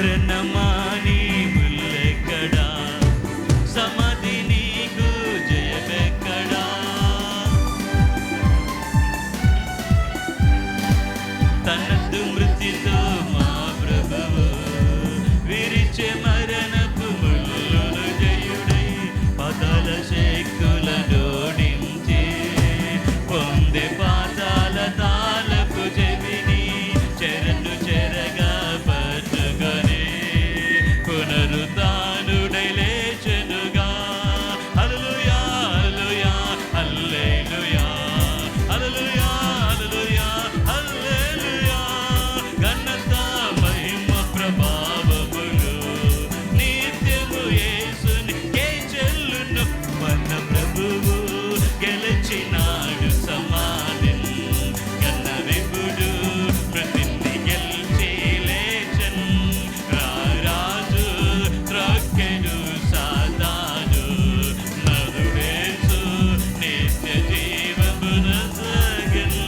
మరణమా నీ ముల్లెక్కడా, సమాధి నీకు జయమెక్కడా. తనదు మృతితో మా ప్రభువు విరిచే మరణపు ముల్లును జయుడై పాతాళ శక్తులను ఓడించి పొందే పాతాళ తాళపు చెవిని చెరను చెరగా పట్టుకొని పునరుత్థానుడై లేచెనుగా. హల్లెలూయా హల్లెలూయా హల్లెలూయా హల్లెలూయా హల్లెలూయా హల్లెలూయా. ఘనత మహిమ ప్రభావములు నిత్యము యేసునికే చెల్లును. మన ప్రభువు గెలిచినాడు సమాధిని, కన్న విపుడు మృతిని గెలిచి లేచెను. రారాజు త్రొక్కెను సాతాను, నరుడేసు నిత్య జీవమునొసగెను.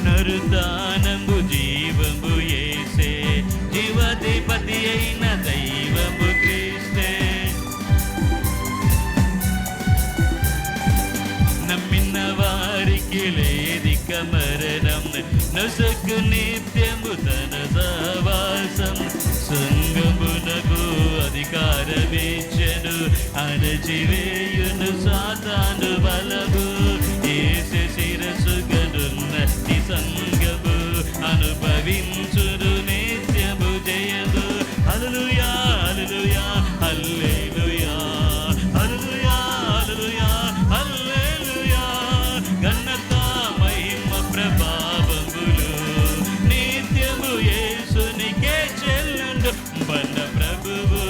పునరుద్ధానము జీవము యేసే, జీవాధిపతి అయిన దైవము క్రీస్తే. నమ్మిన వారికి లేదిక మరణం, నొసగు నిత్యము తన సహవాసం. సంగమునకు అధికారమిచ్చెను, అణచివేయును సాతాను బలము. యేసు శిరస్సుగనున్న ఈ సంగము అనుభవించును నిత్యము జయము. హల్లెలూయా హల్లెలూయా హల్లెలూయా హల్లెలూయా హల్లెలూయా హల్లెలూయా. ఘనత మహిమ ప్రభావములు నిత్యము యేసునికే చెల్లును. మన ప్రభువు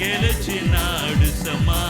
గెలిచినాడు సమా